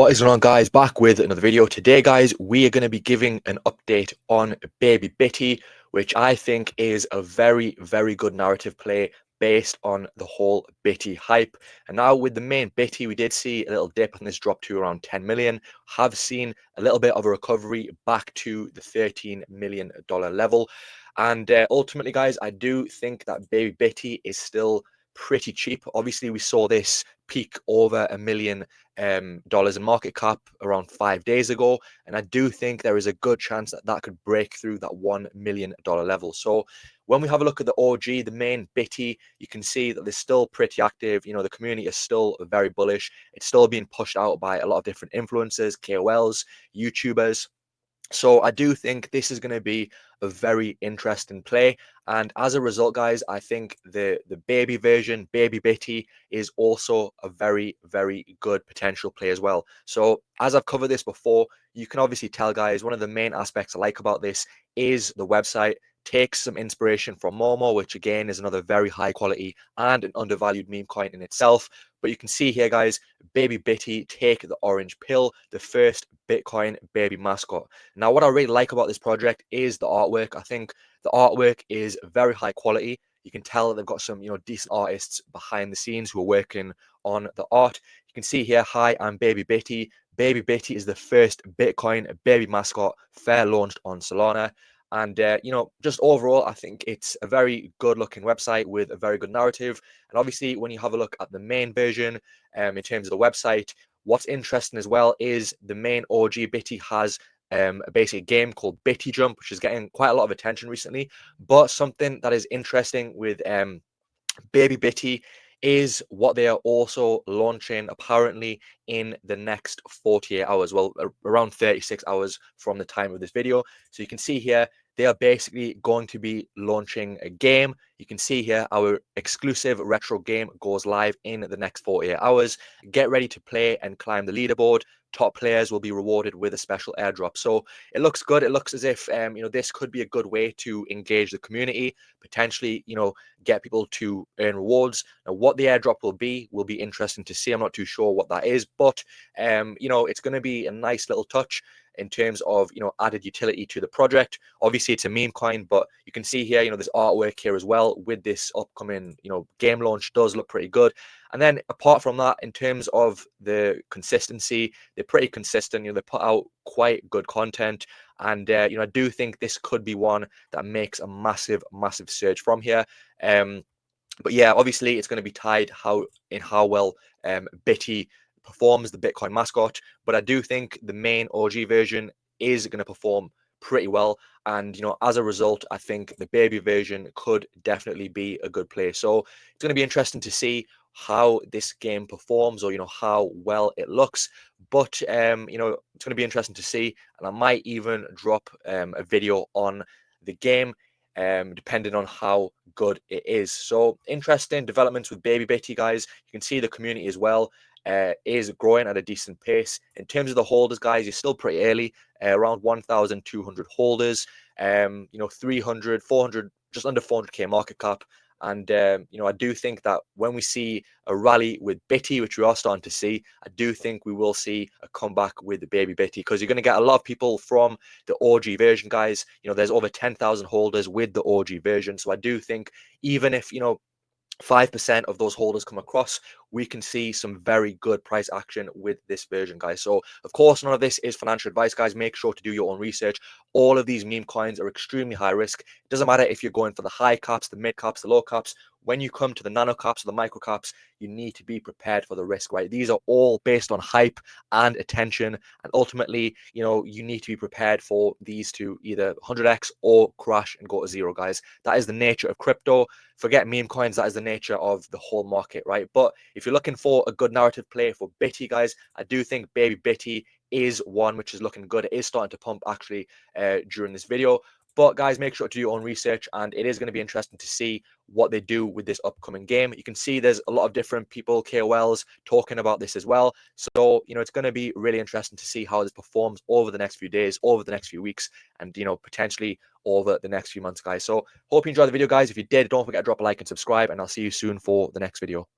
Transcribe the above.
What is going on, guys? Back with another video. Today, guys, we are going to be giving an update on Baby Bitty, which I think is a very, very good narrative play based on the whole Bitty hype. And now with the main Bitty, we did see a little dip and this dropped to around 10 million. Have seen a little bit of a recovery back to the $13 million level. And ultimately, guys, I do think that Baby Bitty is still pretty cheap. Obviously, we saw this peak over $1 million dollars in market cap around 5 days ago, and I do think there is a good chance that that could break through that $1 million level. So when we have a look at the OG, the main Bitty, you can see that they're still pretty active. You know, the community is still very bullish. It's still being pushed out by a lot of different influencers, KOLs, YouTubers. So I do think this is going to be a very interesting play. And as a result, guys, I think the baby version, Baby Bitty, is also a very, very good potential play as well. So as I've covered this before, you can obviously tell, guys, one of the main aspects I like about this is the website. Takes some inspiration from Momo, which again is another very high quality and an undervalued meme coin in itself. But you can see here, guys, Baby Bitty take the orange pill, the first Bitcoin baby mascot. Now, what I really like about this project is the artwork. I think the artwork is very high quality. You can tell that they've got some, decent artists behind the scenes who are working on the art. You can see here, hi, I'm Baby Bitty. Baby Bitty is the first Bitcoin baby mascot fair launched on Solana. And, just overall, I think it's a very good looking website with a very good narrative. And obviously, when you have a look at the main version in terms of the website, what's interesting as well is the main OG Bitty has basically a game called Bitty Jump, which is getting quite a lot of attention recently. But something that is interesting with Baby Bitty is what they are also launching apparently in the next 48 hours. Well, around 36 hours from the time of this video. So you can see here, they are basically going to be launching a game. You can see here, our exclusive retro game goes live in the next 48 hours. Get ready to play and climb the leaderboard. Top players will be rewarded with a special airdrop. So it looks good. It looks as if, this could be a good way to engage the community, potentially, get people to earn rewards. Now, what the airdrop will be interesting to see. I'm not too sure what that is, but it's going to be a nice little touch in terms of added utility to the project. Obviously, it's a meme coin, but you can see here, this artwork here as well with this upcoming game launch does look pretty good. And then apart from that, in terms of the consistency, they're pretty consistent. They put out quite good content. And, I do think this could be one that makes a massive, massive surge from here. But yeah, obviously, it's going to be tied how well Bitty performs, the Bitcoin mascot. But I do think the main OG version is going to perform pretty well. And, as a result, I think the baby version could definitely be a good play. So it's going to be interesting to see how this game performs, or how well it looks. But it's going to be interesting to see, and I might even drop a video on the game depending on how good it is. So interesting developments with Baby Bitty, guys. You can see the community as well is growing at a decent pace. In terms of the holders, guys, you're still pretty early, around 1,200 holders, 300, 400, just under 400k market cap. And, I do think that when we see a rally with Bitty, which we are starting to see, I do think we will see a comeback with the Baby Bitty, because you're going to get a lot of people from the OG version, guys. There's over 10,000 holders with the OG version. So I do think even if, 5% of those holders come across, we can see some very good price action with this version, guys. So of course, none of this is financial advice, guys. Make sure to do your own research. All of these meme coins are extremely high risk. It doesn't matter if you're going for the high caps, the mid caps, the low caps. When you come to the nano caps or the micro caps, you need to be prepared for the risk, right? These are all based on hype and attention. And ultimately, you need to be prepared for these to either 100x or crash and go to zero, guys. That is the nature of crypto. Forget meme coins. That is the nature of the whole market, right? But if you're looking for a good narrative play for Bitty, guys, I do think Baby Bitty is one which is looking good. It is starting to pump actually during this video. But guys, make sure to do your own research, and it is going to be interesting to see what they do with this upcoming game. You can see there's a lot of different people, KOLs, talking about this as well. So, it's going to be really interesting to see how this performs over the next few days, over the next few weeks, and, potentially over the next few months, guys. So hope you enjoyed the video, guys. If you did, don't forget to drop a like and subscribe, and I'll see you soon for the next video.